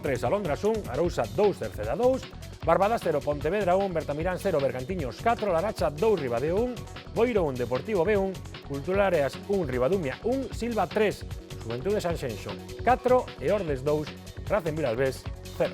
3, Alondras 1, Arousa 2, Cerceda 2, Barbadas 0, Pontevedra 1, Bertamirán 0, Bergantiños 4, Laracha 2, Ribadeo 1, Boiro 1, Deportivo B 1, Cultural Áreas 1, Ribadumia 1, Silva 3, Juventude Sanxenxo 4 e Ordes 2, Racing Vilalbés 0.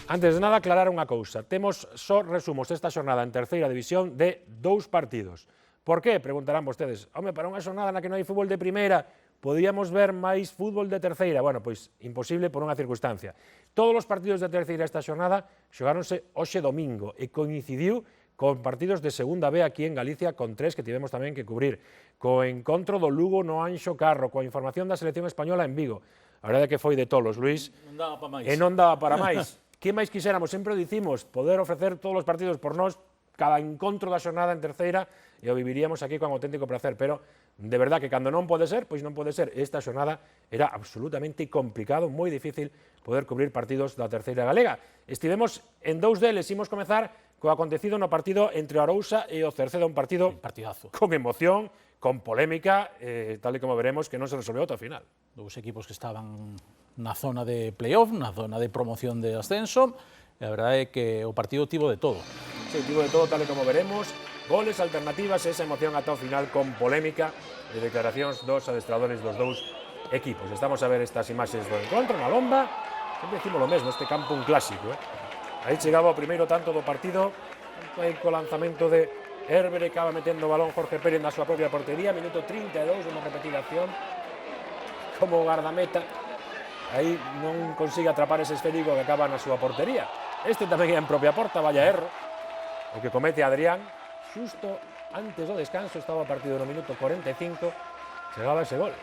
Antes de nada, aclarar unha cousa. Temos só resumos esta xornada en terceira división de 2 partidos. Por qué? Preguntarán vostedes. Home, para unha xornada na que non hai fútbol de primeira, podíamos ver máis fútbol de terceira. Bueno, pois imposible por unha circunstancia. Todos os partidos de terceira esta xornada xogáronse hoxe domingo e coincidiu con partidos de segunda B aquí en Galicia con 3 que tivemos tamén que cubrir. Co encontro do Lugo no Anxo Carro, coa información da selección española en Vigo. A verdade é que foi de tolos, Luís. Non daba para máis. E non daba para máis. Que máis quixéramos? Sempre dicimos poder ofrecer todos os partidos por nós, cada encontro da xornada en terceira, e o viviríamos aquí con auténtico placer, pero de verdad que cando non pode ser, pois non pode ser. Esta xornada era absolutamente complicado, moi difícil poder cubrir partidos da terceira galega. Estivemos en 2 deles, imos comezar co acontecido no partido entre o Arousa e o Cerceda, un partido Partidazo. con emoción, con polémica, tal e como veremos que non se resolveu ata o final. Dous equipos que estaban na zona de playoff, na zona de promoción de ascenso, e a verdade é que o partido tivo de todo. Sí, tivo de todo, tal e como veremos. Goles, alternativas, esa emoción ata o final con polémica de declaracións dos adestradores dos dous equipos. Estamos a ver estas imaxes do encontro na Lomba. Sempre decimos lo mesmo, este campo un clásico. Aí chegaba o primeiro tanto do partido, aí co lanzamento de Herber, acaba metendo o balón Jorge Pérez na súa propia portería, minuto 32, unha repetida acción, como guardameta, aí non consigue atrapar ese esférico que acaba na súa portería. Este tamén é en propia porta, vaya erro, o que comete Adrián, xusto antes do descanso, estaba o partido no minuto 45, chegaba ese gol.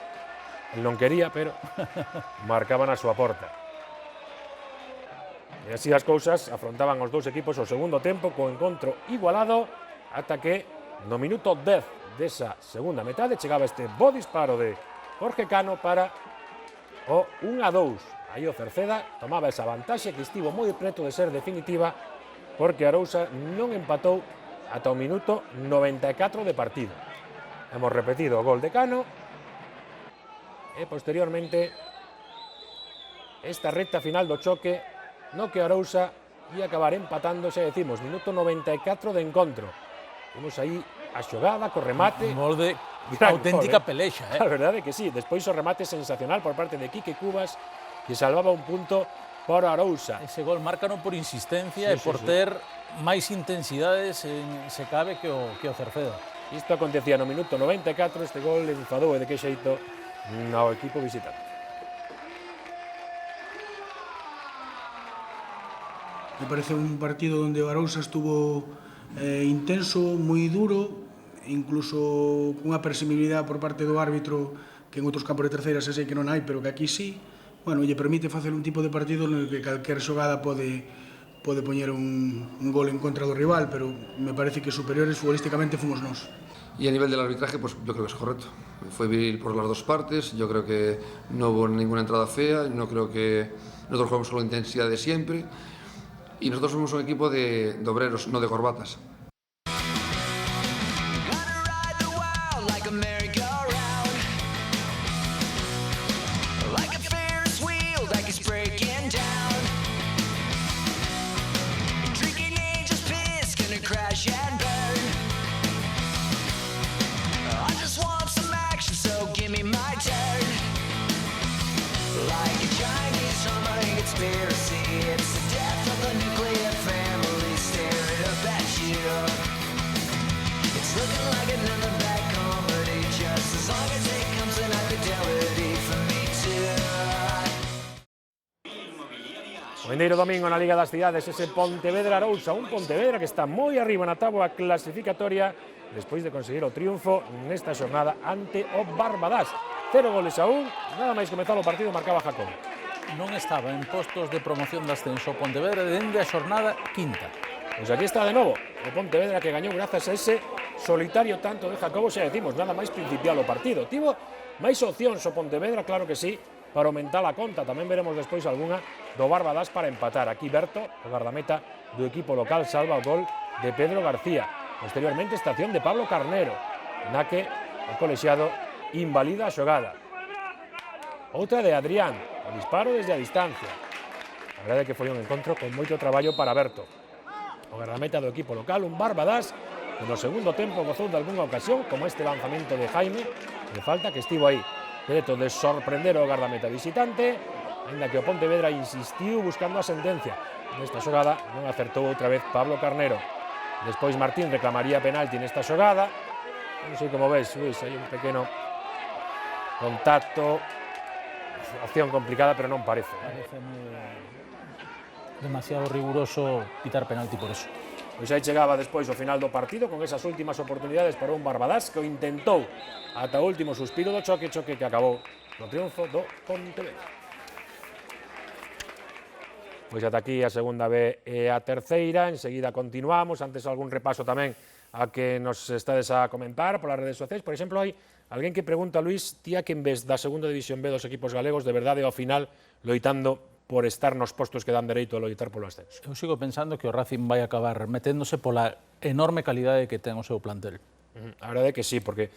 El non quería, pero marcaba na súa porta. E así as cousas afrontaban os dous equipos o segundo tempo co encontro igualado ata que no minuto 10 desa segunda metade chegaba este bo disparo de Jorge Cano para o 1-2. Aí o Cerceda tomaba esa vantaxe que estivo moi preto de ser definitiva porque Arousa non empatou ata o minuto 94 de partido. Hemos repetido o gol de Cano e posteriormente esta recta final do choque no que Arousa ia acabar empatándose, decimos, minuto 94 de encontro. Vimos aí a xogada, co remate. Un gol de Gran auténtica gol, pelexa. A verdade é que sí. Despois o remate sensacional por parte de Quique Cubas, que salvaba un punto para Arousa. Ese gol márcano por insistencia e por ter máis intensidades, se cabe, que o Cerceda. Isto acontecía no minuto 94, este gol enfadou e de que xeito ao equipo visitante. Me parece un partido donde o Arousa estuvo intenso, moi duro, incluso cunha persibilidade por parte do árbitro que en outros campos de terceira se sei que non hai, pero que aquí sí. Bueno, lle permite facer un tipo de partido no que calquer xogada pode poñer un gol en contra do rival, pero me parece que superiores futbolísticamente fomos nós. Y a nivel del arbitraje, pues yo creo que es correcto. Fue viril por las dos partes, yo creo que no hubo ninguna entrada fea, no creo que nosotros jugamos con la intensidad de siempre y nosotros somos un equipo de obreros, no de corbatas. O vindeiro domingo na Liga das Cidades, ese Pontevedra-Arousa, un Pontevedra que está moi arriba na táboa clasificatoria despois de conseguir o triunfo nesta xornada ante o Barbadas. 0-1, nada máis comezar o partido marcaba Jacob. Non estaba en postos de promoción de ascenso Pontevedra dende a xornada quinta. Pois aquí está de novo, o Pontevedra que gañou grazas a ese solitario tanto de Jacobo, xa decimos, nada máis principial o partido. Tivo máis opcións o Pontevedra, claro que sí, para aumentar a conta. Tamén veremos despois algunha do Barbadas para empatar. Aquí Berto, o guardameta do equipo local, salva o gol de Pedro García. Posteriormente, estación de Pablo Carnero, na que o colexiado invalida a xogada. outra de Adrián, o disparo desde a distancia. A verdade é que foi un encontro con moito traballo para Berto. O gardameta do equipo local, un Barbadas, que no segundo tempo gozou de algunha ocasión, como este lanzamento de Jaime, de falta que estivo aí, preto de sorprender o gardameta visitante, ainda que o Pontevedra insistiu buscando a sentencia. Nesta xogada non acertou outra vez Pablo Carnero. Despois Martín reclamaría penalti nesta xogada. Non sei como ves, Luis, hai un pequeno contacto, acción complicada, pero non parece. Parece demasiado riguroso pitar penalti por eso. Pois aí chegaba despois o final do partido con esas últimas oportunidades para un Barbadas que o intentou ata o último suspiro do choque que acabou no triunfo do Pontevedra. Pois ata aquí a segunda B e a terceira, enseguida continuamos, antes algún repaso tamén a que nos estades a comentar polas redes sociais. Por exemplo, hai alguén que pregunta, Luis, ti a quen ves da segunda división B dos equipos galegos de verdade ao final loitando por estar nos postos que dan dereito a loitar polo ascenso? Eu sigo pensando que o Racing vai acabar meténdose pola enorme calidade que ten o seu plantel. A verdade é que sí, porque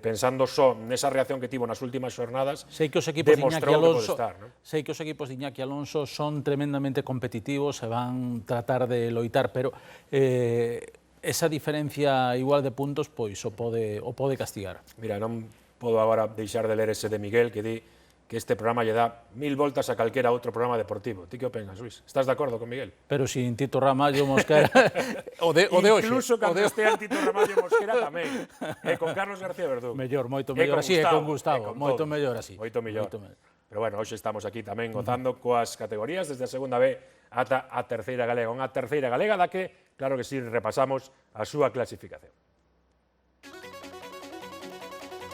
pensando só nesa reacción que tivo nas últimas xornadas, sei que os equipos de Iñaki Alonso, estar, ¿no? sei que os equipos de Iñaki Alonso son tremendamente competitivos e van tratar de loitar, pero esa diferencia igual de puntos pois o pode castigar. Mira, non podo agora deixar de ler ese de Miguel que di que este programa lle dá 1000 voltas a calquera outro programa deportivo. Ti que opinas, Luis? Estás de acordo con Miguel? Pero sin Tito Ramallo Mosquera o de hoxe. Incluso cando estea Tito Ramallo Mosquera tamén. E con Carlos García Verdú. Mellor, moito mellor así, e con Gustavo. Moito mellor así. Moito mellor. Pero bueno, hoxe estamos aquí tamén gozando coas categorías desde a segunda B ata a terceira galega. Unha terceira galega da que, claro que sí, repasamos a súa clasificación.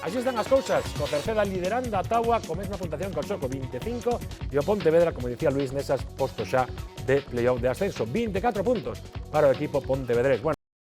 Así están as cousas, co Cerceda liderando a táboa co mesma puntuación que o Soco, 25, e o Pontevedra, como dicía Luis, nesas postos xa de playoff de ascenso, 24 puntos para o equipo pontevedrés. Bueno,